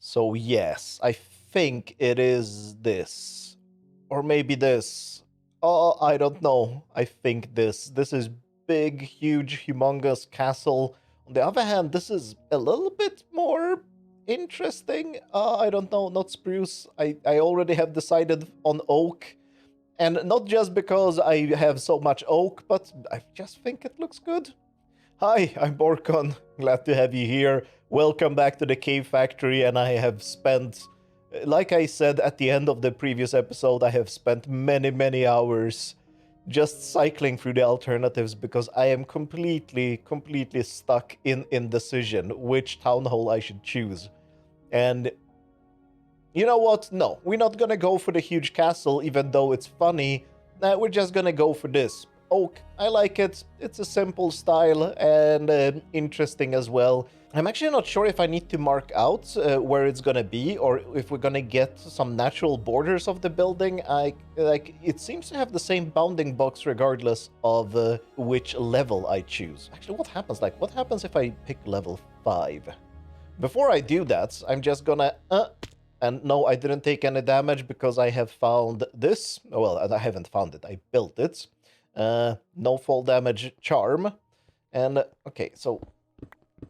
So yes, I think it is this. Or maybe this. Oh, I don't know. I think this. This is big, huge, humongous castle. On the other hand, this is a little bit more interesting. I don't know, not spruce. I already have decided on oak. And not just because I have so much oak, but I just think it looks good. Hi, I'm Borkon. Glad to have you here. Welcome back to the Cave Factory, and I have spent, like I said at the end of the previous episode, I have spent many hours just cycling through the alternatives because I am completely stuck in indecision which town hall I should choose. And you know what? No, we're not gonna go for the huge castle, even though it's funny. Nah, we're just gonna go for this. Oak, I like it. It's a simple style and interesting as well. I'm actually not sure if I need to mark out where it's gonna be or if we're gonna get some natural borders of the building. It seems to have the same bounding box regardless of which level I choose. Actually, what happens? What happens if I pick level 5? Before I do that, I'm just gonna and no, I didn't take any damage because I have found this. Well, I haven't found it. I built it. No fall damage charm. And, okay, so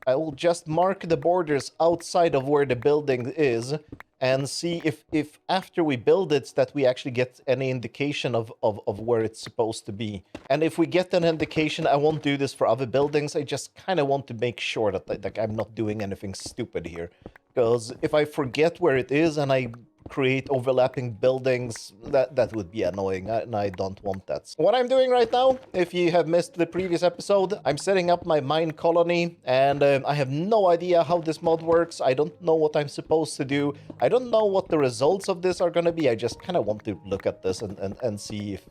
I will just mark the borders outside of where the building is and see if after we build it that we actually get any indication of where it's supposed to be. And if we get an indication, I won't do this for other buildings. I just kind of want to make sure that I'm not doing anything stupid here. Because if I forget where it is and I create overlapping buildings, that would be annoying, and I don't want that. So what I'm doing right now, if you have missed the previous episode, I'm setting up my mine colony, and I have no idea how this mod works. I don't know what I'm supposed to do. I don't know what the results of this are going to be. I just kind of want to look at this and see if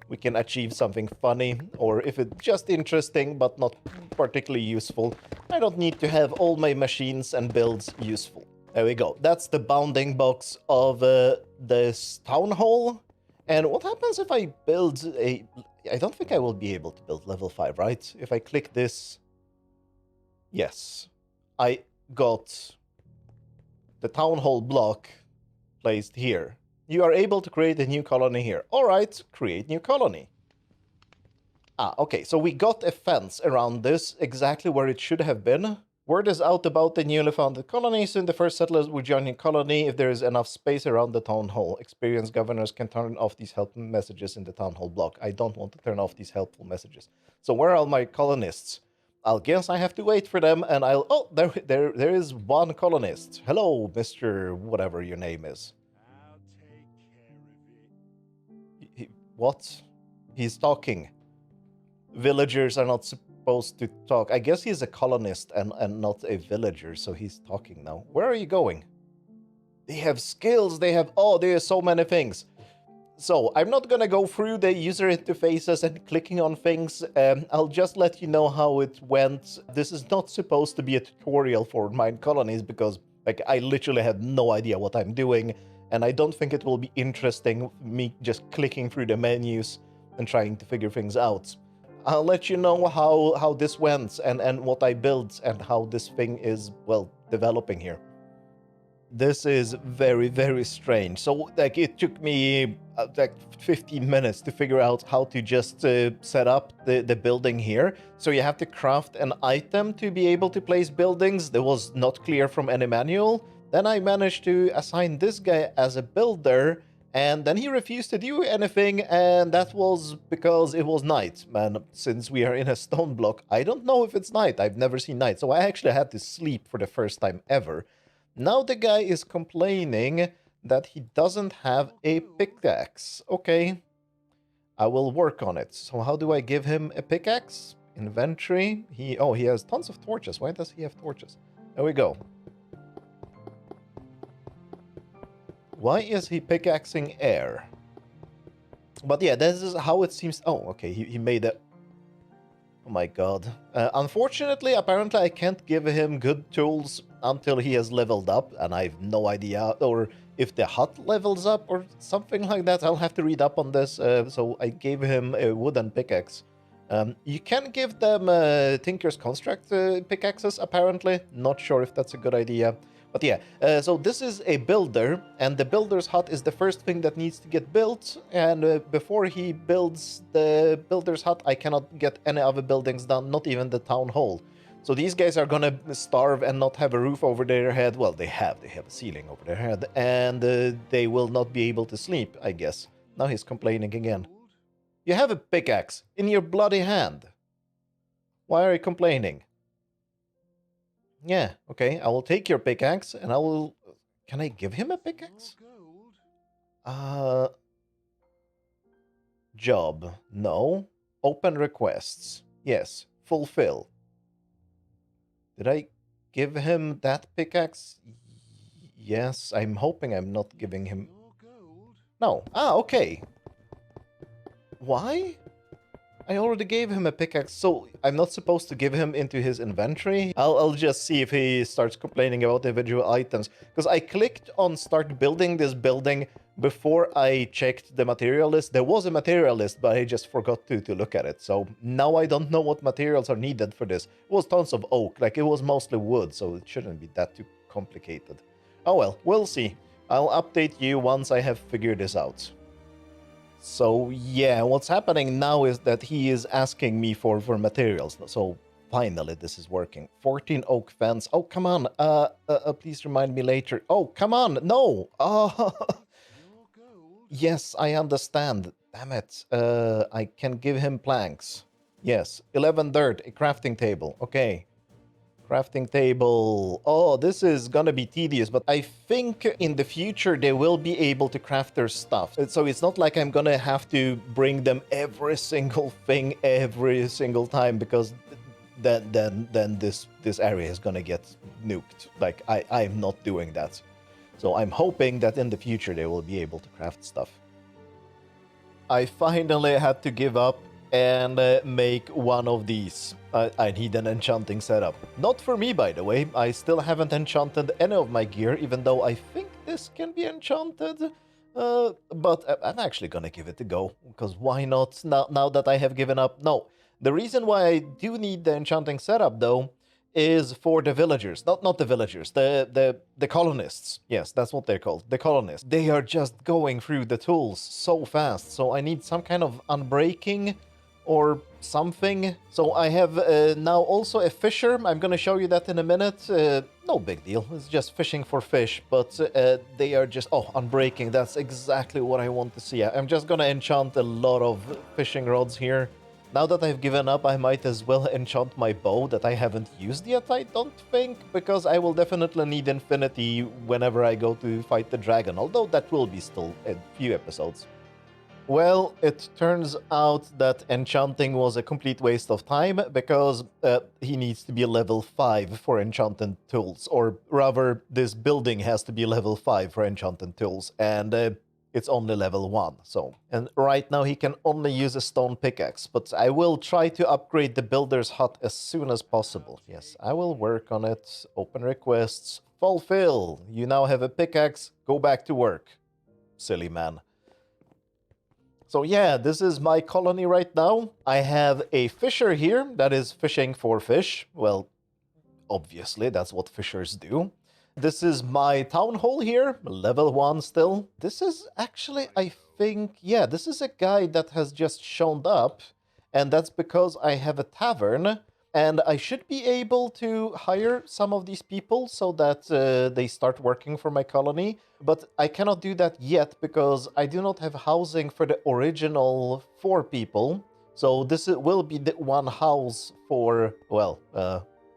we can achieve something funny, or if it's just interesting but not particularly useful. I don't need to have all my machines and builds useful. There we go. That's the bounding box of this town hall. And what happens if I build a... I don't think I will be able to build level 5, right? If I click this... Yes. I got the town hall block placed here. You are able to create a new colony here. All right, create new colony. Ah, okay, so we got a fence around this, exactly where it should have been. Word is out about the newly founded colony. Soon the first settlers will join your colony if there is enough space around the town hall. Experienced governors can turn off these helpful messages in the town hall block. I don't want to turn off these helpful messages. So where are my colonists? I'll guess I have to wait for them, and I'll... Oh, there is one colonist. Hello, Mr. whatever your name is. What? He's talking. Villagers are not supposed to talk. I guess he's a colonist and not a villager, so he's talking now. Where are you going? They have skills, they have... Oh, there are so many things. So, I'm not gonna go through the user interfaces and clicking on things. I'll just let you know how it went. This is not supposed to be a tutorial for Minecolonies because, I literally have no idea what I'm doing. And I don't think it will be interesting, me just clicking through the menus and trying to figure things out. I'll let you know how this went and what I built and how this thing is, well, developing here. This is very strange. So, it took me, 15 minutes to figure out how to just set up the building here. So you have to craft an item to be able to place buildings. That was not clear from any manual. Then I managed to assign this guy as a builder, and then he refused to do anything, and that was because it was night. And since we are in a stone block, I don't know if it's night. I've never seen night, so I actually had to sleep for the first time ever. Now the guy is complaining that he doesn't have a pickaxe. Okay, I will work on it. So how do I give him a pickaxe? Inventory. He has tons of torches. Why does he have torches? There we go. Why is he pickaxing air? But yeah, this is how it seems. Oh, okay, he made it. Oh my god. Unfortunately, apparently I can't give him good tools until he has leveled up, and I have no idea, or if the hut levels up or something like that. I'll have to read up on this. So I gave him a wooden pickaxe. You can give them Tinker's Construct pickaxes, apparently. Not sure if that's a good idea. But yeah, so this is a builder, and the builder's hut is the first thing that needs to get built. And before he builds the builder's hut, I cannot get any other buildings done, not even the town hall. So these guys are gonna starve and not have a roof over their head. Well, they have a ceiling over their head, and they will not be able to sleep, I guess. Now he's complaining again. You have a pickaxe in your bloody hand. Why are you complaining? Yeah, okay, I will take your pickaxe and I will... Can I give him a pickaxe? Job. No. Open requests. Yes. Fulfill. Did I give him that pickaxe? Yes, I'm hoping I'm not giving him... No. Ah, okay. Why? I already gave him a pickaxe, so I'm not supposed to give him into his inventory? I'll just see if he starts complaining about individual items. Because I clicked on start building this building before I checked the material list. There was a material list, but I just forgot to look at it. So now I don't know what materials are needed for this. It was tons of oak, like it was mostly wood, so it shouldn't be that too complicated. Oh well, we'll see. I'll update you once I have figured this out. So yeah, what's happening now is that he is asking me for materials. So finally this is working. 14 oak fence. Oh, come on. Please remind me later. Oh, come on. No. Oh. Yes, I understand. Damn it. I can give him planks. Yes. 11 dirt, a crafting table. Okay. Crafting table. Oh, this is gonna be tedious, but I think in the future they will be able to craft their stuff. So it's not like I'm gonna have to bring them every single thing every single time, because then this area is gonna get nuked. Like I'm not doing that. So I'm hoping that in the future they will be able to craft stuff. I finally had to give up and make one of these. I need an enchanting setup. Not for me, by the way. I still haven't enchanted any of my gear, even though I think this can be enchanted. But I'm actually gonna give it a go, because why not now that I have given up? No, the reason why I do need the enchanting setup, though, is for the villagers. Not the villagers, the colonists. Yes, that's what they're called, the colonists. They are just going through the tools so fast, so I need some kind of unbreaking or something. So I have now also a fisher. I'm gonna show you that in a minute. No big deal, it's just fishing for fish, but they are just... Oh, unbreaking, that's exactly what I want to see. I'm just gonna enchant a lot of fishing rods here. Now that I've given up, I might as well enchant my bow that I haven't used yet, I don't think, because I will definitely need infinity whenever I go to fight the dragon, although that will be still a few episodes. Well, it turns out that enchanting was a complete waste of time, because he needs to be level 5 for enchanted tools, or rather, this building has to be level 5 for enchanted tools, and it's only level 1, so... And right now he can only use a stone pickaxe, but I will try to upgrade the builder's hut as soon as possible. Yes, I will work on it. Open requests. Fulfill! You now have a pickaxe. Go back to work. Silly man. So yeah, this is my colony right now. I have a fisher here that is fishing for fish. Well, obviously, that's what fishers do. This is my town hall here, level 1 still. This is actually, I think, yeah, this is a guy that has just shown up, and that's because I have a tavern, and I should be able to hire some of these people so that they start working for my colony, but I cannot do that yet because I do not have housing for the original 4 people. So this will be the one house for, well,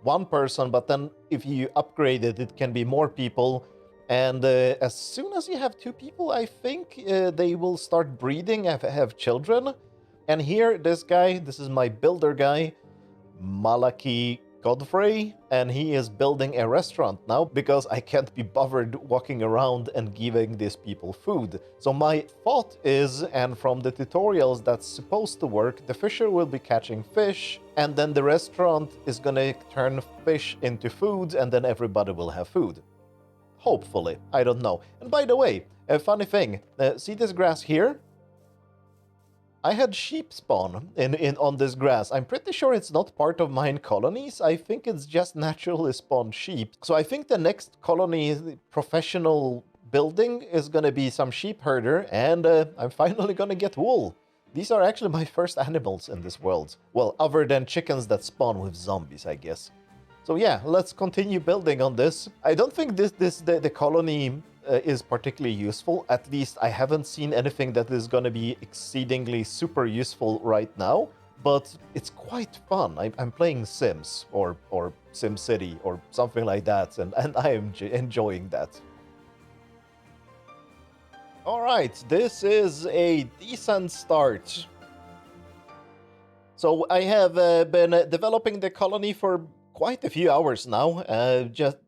one person, but then if you upgrade it, it can be more people. And as soon as you have 2 people, I think they will start breeding, have children. And here, this guy, this is my builder guy, Malachi Godfrey, and he is building a restaurant now because I can't be bothered walking around and giving these people food. So my thought is, and from the tutorials that's supposed to work, the fisher will be catching fish, and then the restaurant is gonna turn fish into food, and then everybody will have food. Hopefully, I don't know. And by the way, a funny thing, see this grass here? I had sheep spawn in on this grass. I'm pretty sure it's not part of Minecolonies. I think it's just naturally spawned sheep. So I think the next colony professional building is gonna be some sheep herder, and I'm finally gonna get wool. These are actually my first animals in this world. Well, other than chickens that spawn with zombies, I guess. So yeah, let's continue building on this. I don't think the colony is particularly useful. At least I haven't seen anything that is going to be exceedingly super useful right now. But it's quite fun. I'm playing Sims or SimCity or something like that, and I am enjoying that. All right, this is a decent start. So I have been developing the colony for quite a few hours now,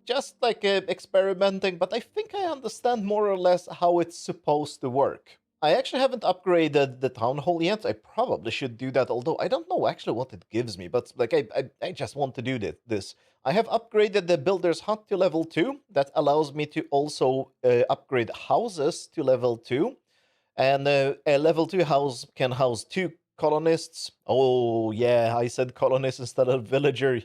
just like experimenting, but I think I understand more or less how it's supposed to work. I actually haven't upgraded the town hall yet. I probably should do that, although I don't know actually what it gives me, but like I just want to do this. I have upgraded the builder's hut to level 2. That allows me to also upgrade houses to level 2. And a level 2 house can house 2 colonists. Oh, yeah, I said colonist instead of villager.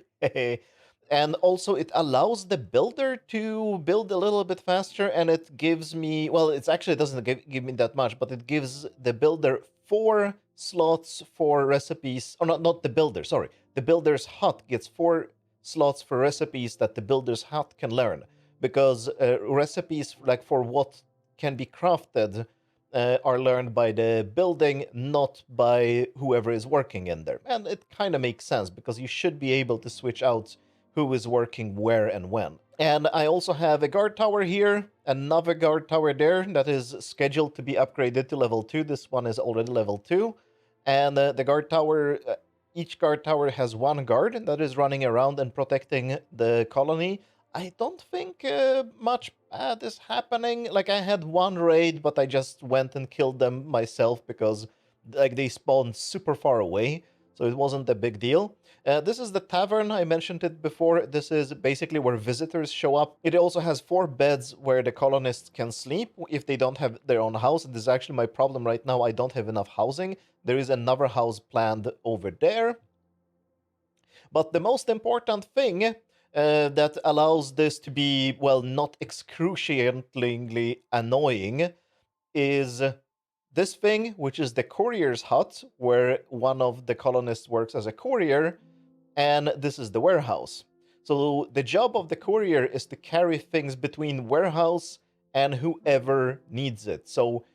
And also, it allows the builder to build a little bit faster, and it gives me, well, it actually doesn't give me that much, but it gives the builder 4 slots for recipes. Or not the builder, sorry. The builder's hut gets 4 slots for recipes that the builder's hut can learn. Because recipes, like for what can be crafted, are learned by the building, not by whoever is working in there. And it kind of makes sense, because you should be able to switch out who is working where and when. And I also have a guard tower here, another guard tower there that is scheduled to be upgraded to level 2. This one is already level 2. And the guard tower, each guard tower has 1 guard that is running around and protecting the colony. I don't think much bad is happening. Like, I had 1 raid, but I just went and killed them myself because like they spawned super far away, so it wasn't a big deal. This is the tavern, I mentioned it before. This is basically where visitors show up. It also has 4 beds where the colonists can sleep if they don't have their own house. This is actually my problem right now. I don't have enough housing. There is another house planned over there. But the most important thing that allows this to be, well, not excruciatingly annoying is this thing, which is the courier's hut, where one of the colonists works as a courier, and this is the warehouse. So the job of the courier is to carry things between warehouse and whoever needs it. So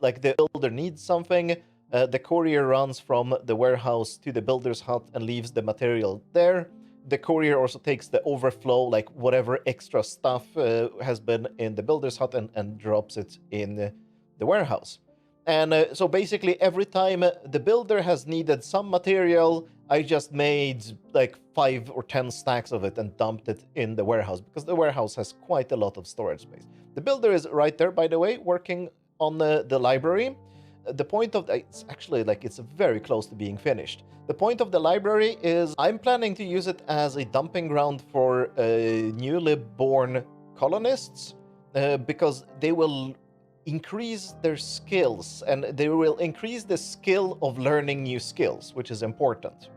like the builder needs something, the courier runs from the warehouse to the builder's hut and leaves the material there. The courier also takes the overflow, like whatever extra stuff has been in the builder's hut, and drops it in the warehouse. And so basically every time the builder has needed some material, I just made like 5 or 10 stacks of it and dumped it in the warehouse, because the warehouse has quite a lot of storage space. The builder is right there, by the way, working on the library. The point of it's actually like it's very close to being finished. The point of the library is I'm planning to use it as a dumping ground for newly born colonists, because they will increase their skills, and they will increase the skill of learning new skills, which is important.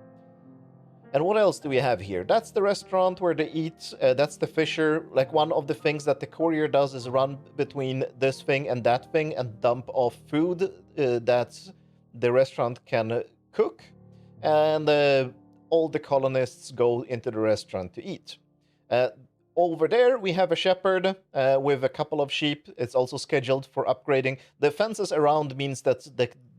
And what else do we have here? That's the restaurant where they eat. That's the fisher. Like, one of the things that the courier does is run between this thing and that thing and dump off food that the restaurant can cook. And all the colonists go into the restaurant to eat. Over there, we have a shepherd with a couple of sheep. It's also scheduled for upgrading. The fences around means that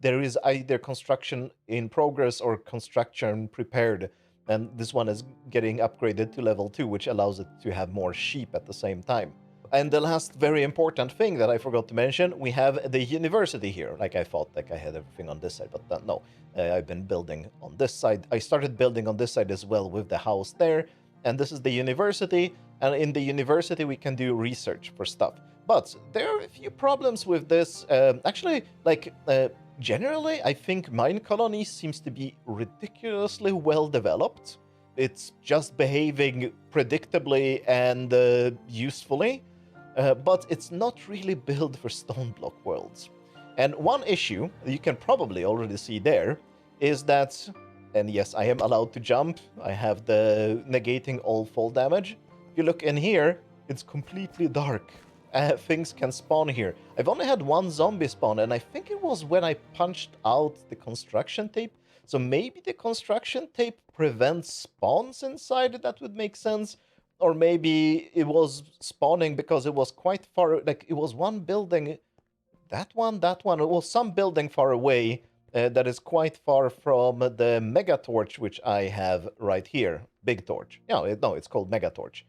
there is either construction in progress or construction prepared. And this one is getting upgraded to level 2, which allows it to have more sheep at the same time. And the last very important thing that I forgot to mention, we have the university here. Like, I thought like I had everything on this side, but no. I've been building on this side. I started building on this side as well with the house there. And this is the university. And in the university, we can do research for stuff. But there are a few problems with this. Actually, like... generally, I think Minecolonies seems to be ridiculously well developed. It's just behaving predictably and usefully, but it's not really built for stone block worlds. And one issue you can probably already see there is that, and yes, I am allowed to jump. I have the negating all fall damage. If you look in here, it's completely dark. Things can spawn here. I've only had one zombie spawn, and I think it was when I punched out the construction tape. So maybe the construction tape prevents spawns inside. That would make sense. Or maybe it was spawning because it was quite far. Like, it was one building. That one. It was some building far away that is quite far from the mega torch, which I have right here. Big torch. No, it's called mega torch.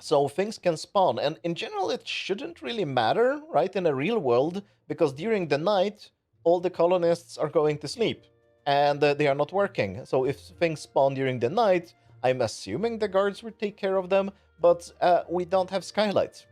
So things can spawn, and in general, it shouldn't really matter, right, in a real world, because during the night, all the colonists are going to sleep, and they are not working. So if things spawn during the night, I'm assuming the guards would take care of them, but we don't have skylights.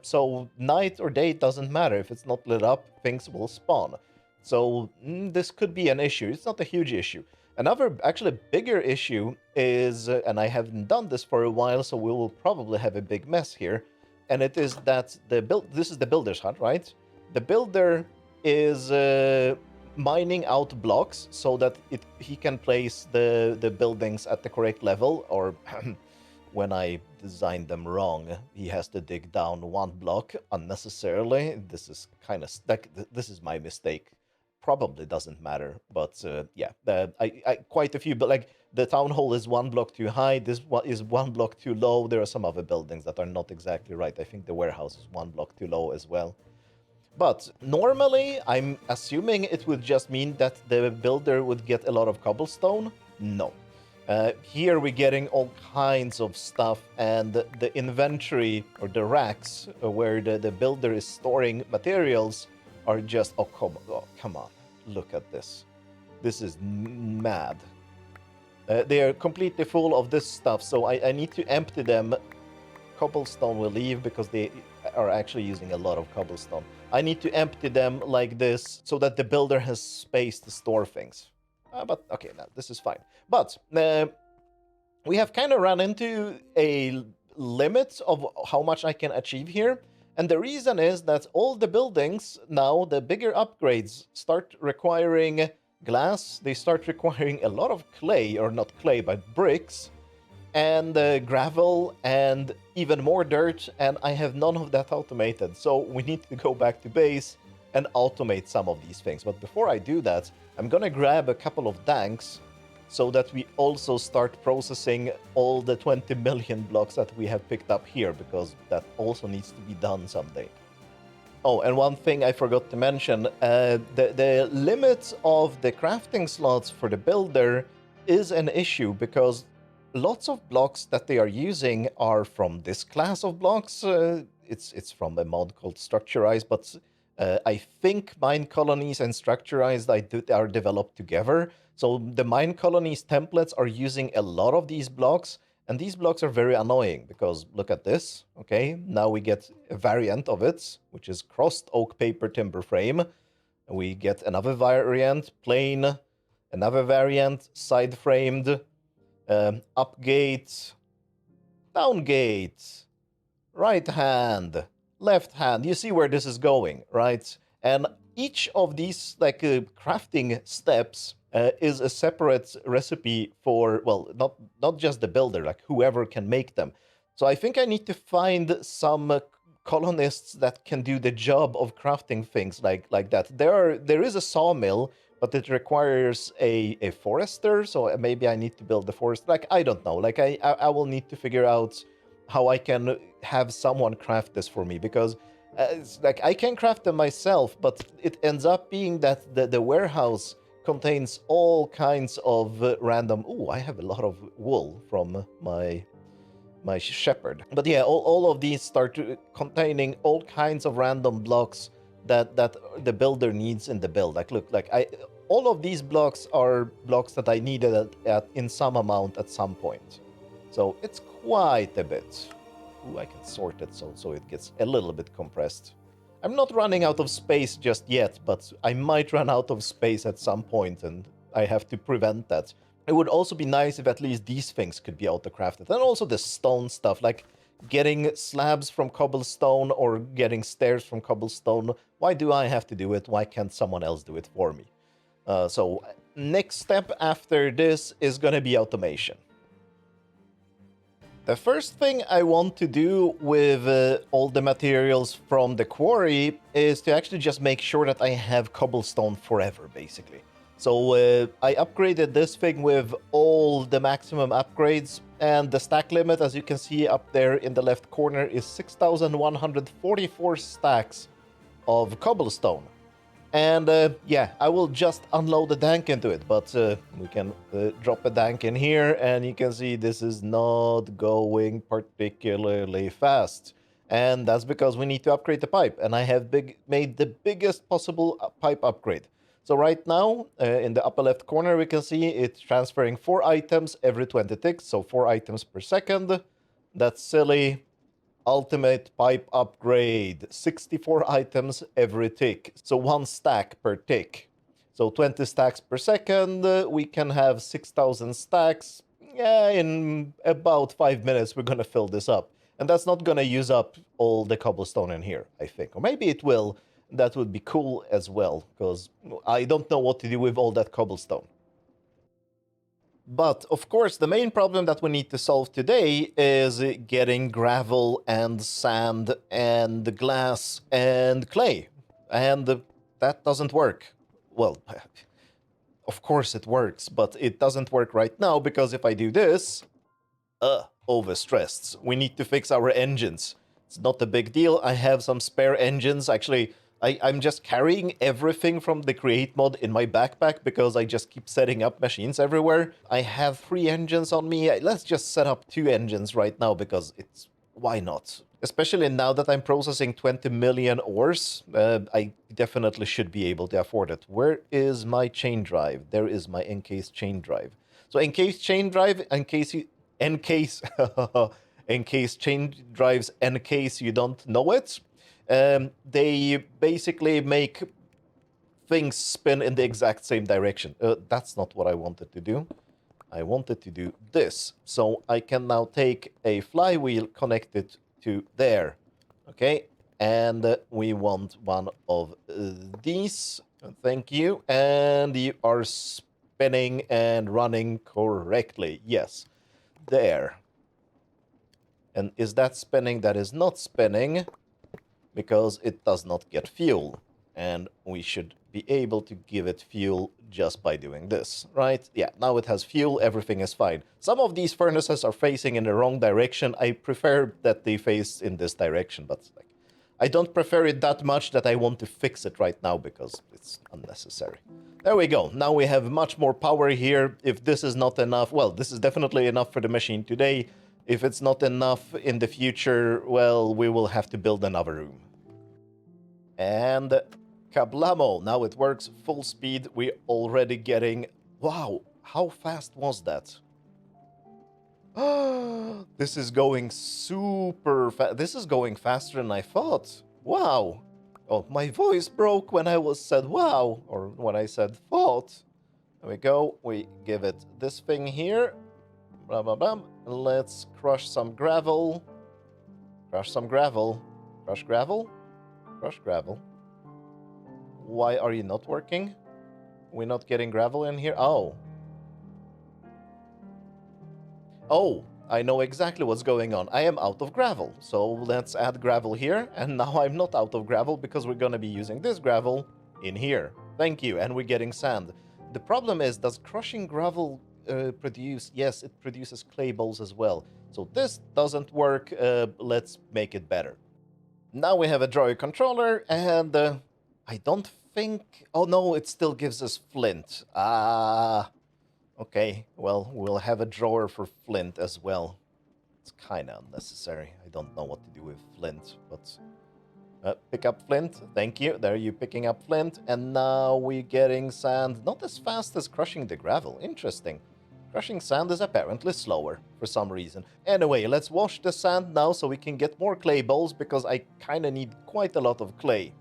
So night or day doesn't matter. If it's not lit up, things will spawn. So this could be an issue. It's not a huge issue. Another, actually bigger issue is, and I haven't done this for a while, so we will probably have a big mess here, and it is that this is the builder's hut, right? The builder is mining out blocks so that he can place the buildings at the correct level, or when I designed them wrong, he has to dig down one block unnecessarily. This is kind of like, this is my mistake. Probably doesn't matter, but yeah, I quite a few, but like the town hall is one block too high, this one is one block too low. There are some other buildings that are not exactly right. I think the warehouse is one block too low as well. But normally, I'm assuming it would just mean that the builder would get a lot of cobblestone. No. Here we're getting all kinds of stuff, and the inventory, or the racks, where the builder is storing materials, are just, oh, come on, look at this. This is mad. They are completely full of this stuff, so I need to empty them. Cobblestone will leave because they are actually using a lot of cobblestone. I need to empty them like this so that the builder has space to store things. But okay, now this is fine. But we have kind of run into a limit of how much I can achieve here. And the reason is that all the buildings now, the bigger upgrades, start requiring glass. They start requiring a lot of clay, or not clay, but bricks, and gravel, and even more dirt. And I have none of that automated. So we need to go back to base and automate some of these things. But before I do that, I'm gonna grab a couple of tanks so that we also start processing all the 20 million blocks that we have picked up here, because that also needs to be done someday. Oh, and one thing I forgot to mention, the limit of the crafting slots for the builder is an issue, because lots of blocks that they are using are from this class of blocks. It's from a mod called Structurized, but I think Minecolonies and Structurized are developed together. So the Minecolonies templates are using a lot of these blocks, and these blocks are very annoying because look at this. Okay, now we get a variant of it, which is crossed oak paper timber frame. We get another variant, plain, another variant, side framed, up gate, down gate, right hand, left hand. You see where this is going, right? And each of these crafting steps is a separate recipe for, well, not just the builder, like whoever can make them. So I think I need to find some colonists that can do the job of crafting things like that. There is a sawmill, but it requires a forester, so maybe I need to build the forest. Like, I don't know. Like, I will need to figure out how I can have someone craft this for me, because it's like I can craft them myself, but it ends up being that the warehouse contains all kinds of random... Ooh, I have a lot of wool from my shepherd. But yeah, all of these start containing all kinds of random blocks that the builder needs in the build. Like, look, all of these blocks are blocks that I needed in some amount at some point. So it's quite a bit. Ooh, I can sort it so it gets a little bit compressed. I'm not running out of space just yet, but I might run out of space at some point, and I have to prevent that. It would also be nice if at least these things could be auto-crafted. And also the stone stuff. Like, getting slabs from cobblestone or getting stairs from cobblestone. Why do I have to do it? Why can't someone else do it for me? So next step after this is going to be automation. The first thing I want to do with all the materials from the quarry is to actually just make sure that I have cobblestone forever, basically. So I upgraded this thing with all the maximum upgrades, and the stack limit, as you can see up there in the left corner, is 6,144 stacks of cobblestone. And yeah, I will just unload the dank into it, but we can drop a dank in here, and you can see this is not going particularly fast. And that's because we need to upgrade the pipe, and I have made the biggest possible pipe upgrade. So right now, in the upper left corner, we can see it's transferring 4 items every 20 ticks, so 4 items per second. That's silly. Ultimate pipe upgrade, 64 items every tick, so 1 stack per tick. So 20 stacks per second, we can have 6,000 stacks. Yeah, in about 5 minutes we're gonna fill this up. And that's not gonna use up all the cobblestone in here, I think. Or maybe it will. That would be cool as well, because I don't know what to do with all that cobblestone. But, of course, the main problem that we need to solve today is getting gravel and sand and glass and clay. And that doesn't work. Well, of course it works, but it doesn't work right now because if I do this... overstressed. We need to fix our engines. It's not a big deal. I have some spare engines. Actually, I'm just carrying everything from the Create mod in my backpack because I just keep setting up machines everywhere. I have 3 engines on me. Let's just set up 2 engines right now because it's... why not? Especially now that I'm processing 20 million ores, I definitely should be able to afford it. Where is my chain drive? There is my encased chain drive. So encased chain drive, in case chain drives, in case you don't know it, they basically make things spin in the exact same direction. That's not what I wanted to do. I wanted to do this. So I can now take a flywheel, connect it to there. Okay, and we want one of these. Thank you. And you are spinning and running correctly. Yes, there. And is that spinning? That is not spinning, because it does not get fuel. And we should be able to give it fuel just by doing this, right? Yeah, now it has fuel, everything is fine. Some of these furnaces are facing in the wrong direction. I prefer that they face in this direction, but like, I don't prefer it that much that I want to fix it right now because it's unnecessary. There we go. Now we have much more power here. If this is not enough, well, this is definitely enough for the machine today. If it's not enough in the future, well, we will have to build another room. And kablamo, now it works full speed. We're already getting... wow, how fast was that? This is going super fast. This is going faster than I thought. Wow. Oh, my voice broke when I said wow, or when I said thought. There we go. We give it this thing here. Blah, blah, blah. Let's crush some gravel. Crush some gravel. Crush gravel? Crush gravel. Why are you not working? We're not getting gravel in here? Oh. Oh, I know exactly what's going on. I am out of gravel. So let's add gravel here. And now I'm not out of gravel because we're going to be using this gravel in here. Thank you. And we're getting sand. The problem is, does crushing gravel produce... yes, it produces clay balls as well. So this doesn't work. Let's make it better. Now we have a drawer controller, and I don't think... oh no, it still gives us flint. Okay, well, we'll have a drawer for flint as well. It's kind of unnecessary. I don't know what to do with flint, but... pick up flint. Thank you. There you picking up flint. And now we're getting sand. Not as fast as crushing the gravel. Interesting. Crushing sand is apparently slower for some reason. Anyway, let's wash the sand now so we can get more clay balls, because I kind of need quite a lot of clay.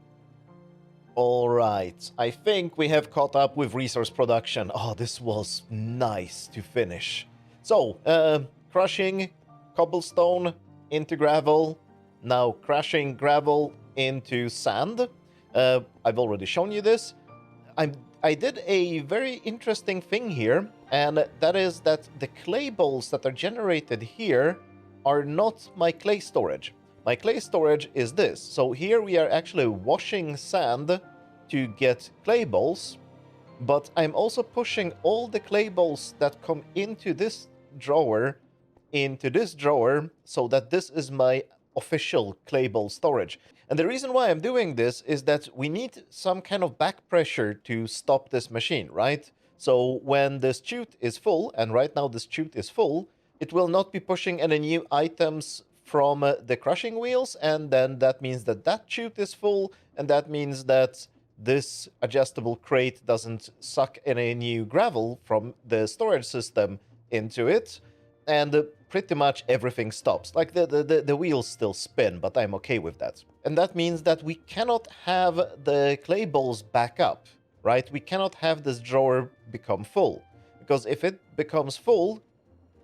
Alright, I think we have caught up with resource production. Oh, this was nice to finish. So, crushing, cobblestone, into gravel, now crashing gravel into sand. I've already shown you this. I did a very interesting thing here, and that is that the clay balls that are generated here are not my clay storage. My clay storage is this. So here we are actually washing sand to get clay balls, but I'm also pushing all the clay balls that come into this drawer so that this is my official clay ball storage. And the reason why I'm doing this is that we need some kind of back pressure to stop this machine, right? So when this chute is full, and right now this chute is full, it will not be pushing any new items from the crushing wheels, and then that means that that chute is full, and that means that this adjustable crate doesn't suck any new gravel from the storage system into it, and pretty much everything stops. Like the wheels still spin, but I'm okay with that. And that means that we cannot have the clay balls back up, right? We cannot have this drawer become full, because if it becomes full,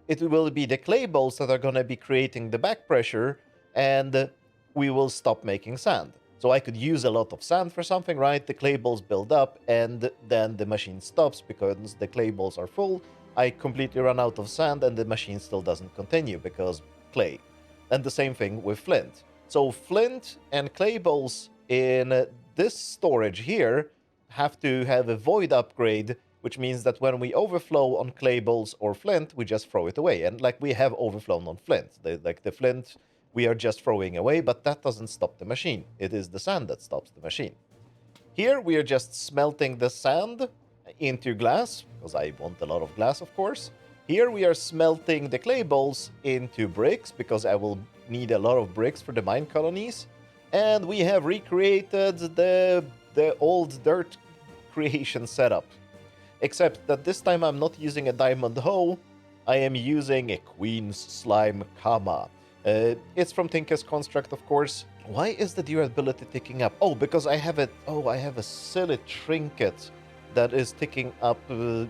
it will be the clay balls that are going to be creating the back pressure, and we will stop making sand. So I could use a lot of sand for something, right? The clay balls build up, and then the machine stops because the clay balls are full. I completely run out of sand, and the machine still doesn't continue because clay. And the same thing with flint. So flint and clay balls in this storage here have to have a void upgrade, which means that when we overflow on clay balls or flint, we just throw it away. And like we have overflown on flint. The flint we are just throwing away, but that doesn't stop the machine. It is the sand that stops the machine. Here we are just smelting the sand into glass, because I want a lot of glass, of course. Here we are smelting the clay balls into bricks, because I will need a lot of bricks for the mine colonies. And we have recreated the old dirt creation setup. Except that this time I'm not using a diamond hoe, I am using a queen's slime kama. It's from Tinker's Construct, of course. Why is the durability ticking up? Oh, because I have a silly trinket that is ticking up,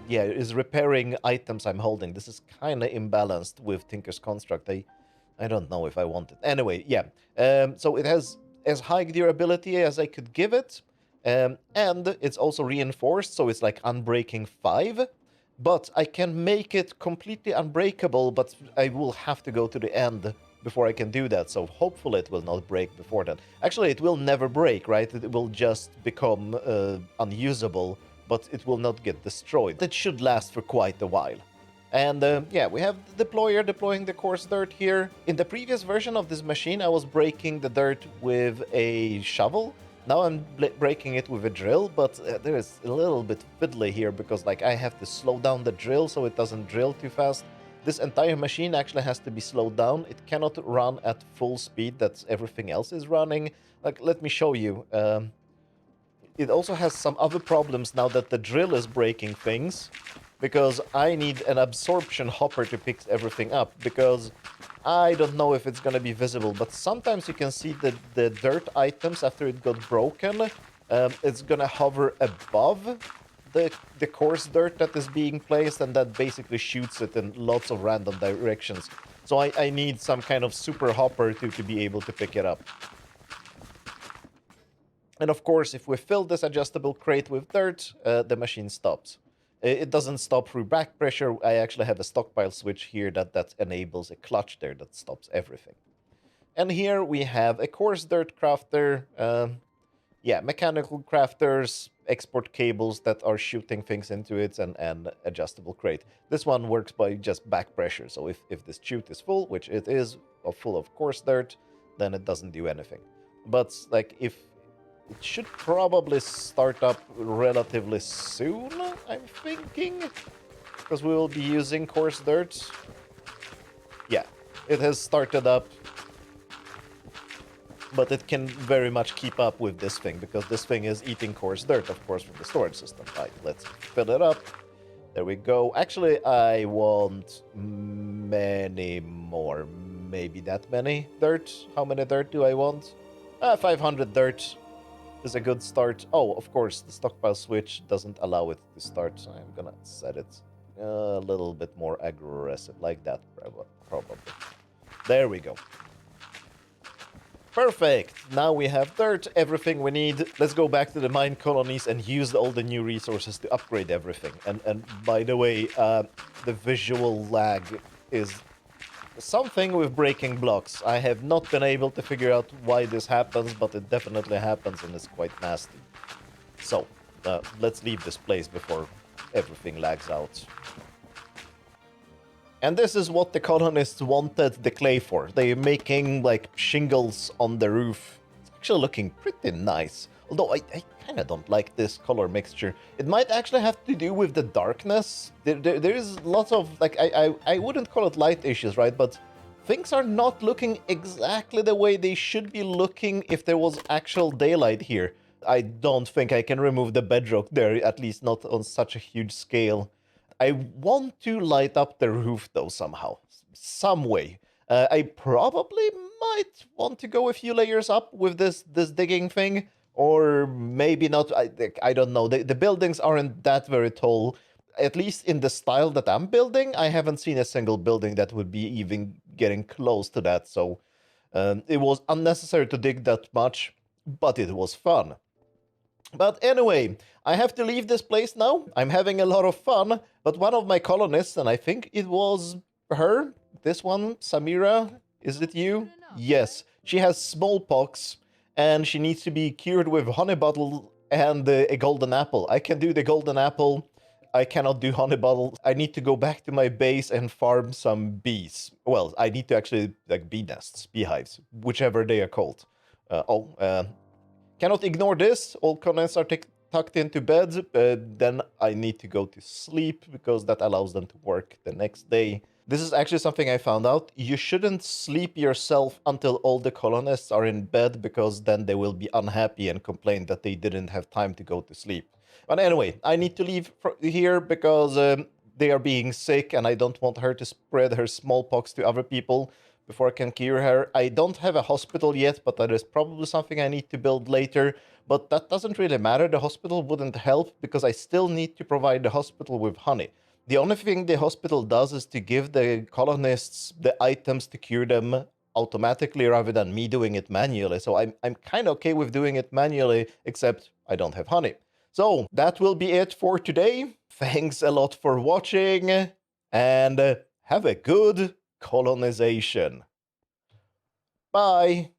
is repairing items I'm holding. This is kind of imbalanced with Tinker's Construct. I don't know if I want it. Anyway, yeah. So it has as high durability as I could give it. And it's also reinforced, so it's like Unbreaking 5. But I can make it completely unbreakable, but I will have to go to the end before I can do that, so hopefully it will not break before that. Actually, it will never break, right? It will just become unusable, but it will not get destroyed. It should last for quite a while. And yeah, we have the deployer deploying the coarse dirt here. In the previous version of this machine, I was breaking the dirt with a shovel. Now I'm breaking it with a drill, but there is a little bit fiddly here because like I have to slow down the drill so it doesn't drill too fast. This entire machine actually has to be slowed down. It cannot run at full speed that everything else is running. Like, let me show you. It also has some other problems now that the drill is breaking things, because I need an absorption hopper to pick everything up, because I don't know if it's going to be visible, but sometimes you can see the dirt items after it got broken. It's going to hover above the coarse dirt that is being placed, and that basically shoots it in lots of random directions. So I need some kind of super hopper to be able to pick it up. And of course, if we fill this adjustable crate with dirt, the machine stops. It doesn't stop through back pressure. I actually have a stockpile switch here that enables a clutch there that stops everything. And here we have a coarse dirt crafter. Mechanical crafters, export cables that are shooting things into it, and adjustable crate. This one works by just back pressure. So if this chute is full, which it is, full of coarse dirt, then it doesn't do anything. But like if it should probably start up relatively soon, I'm thinking, because we will be using coarse dirt. Yeah, it has started up, but it can very much keep up with this thing, because this thing is eating coarse dirt, of course, from the storage system. Right, let's fill it up. There we go. Actually, I want many more. Maybe that many dirt. How many dirt do I want? 500 dirt is a good start. Oh, of course, the stockpile switch doesn't allow it to start, so I'm gonna set it a little bit more aggressive, like that, probably. There we go. Perfect. Now we have dirt, everything we need. Let's go back to the mine colonies and use all the new resources to upgrade everything. And by the way, the visual lag is something with breaking blocks. I have not been able to figure out why this happens, but it definitely happens and it's quite nasty. So, let's leave this place before everything lags out. And this is what the colonists wanted the clay for. They're making, like, shingles on the roof. It's actually looking pretty nice. Although I kind of don't like this color mixture. It might actually have to do with the darkness. There is lots of, like, I wouldn't call it light issues, right? But things are not looking exactly the way they should be looking if there was actual daylight here. I don't think I can remove the bedrock there, at least not on such a huge scale. I want to light up the roof, though, somehow. Some way. I probably might want to go a few layers up with this digging thing. Or maybe not. I don't know. The buildings aren't that very tall. At least in the style that I'm building, I haven't seen a single building that would be even getting close to that. So it was unnecessary to dig that much, but it was fun. But anyway, I have to leave this place now. I'm having a lot of fun, but one of my colonists, and I think it was her, this one, Samira, is it you? Yes, she has smallpox, and she needs to be cured with honey bottle and a golden apple. I can do the golden apple. I cannot do honey bottle. I need to go back to my base and farm some bees. Well, I need to actually, like, bee nests, beehives, whichever they are called. Cannot ignore this. All colonists are tucked into bed. Then I need to go to sleep because that allows them to work the next day. This is actually something I found out. You shouldn't sleep yourself until all the colonists are in bed because then they will be unhappy and complain that they didn't have time to go to sleep. But anyway, I need to leave here because they are being sick and I don't want her to spread her smallpox to other people before I can cure her. I don't have a hospital yet, but that is probably something I need to build later. But that doesn't really matter. The hospital wouldn't help because I still need to provide the hospital with honey. The only thing the hospital does is to give the colonists the items to cure them automatically rather than me doing it manually. So I'm kind of okay with doing it manually, except I don't have honey. So that will be it for today. Thanks a lot for watching and have a good colonization. Bye.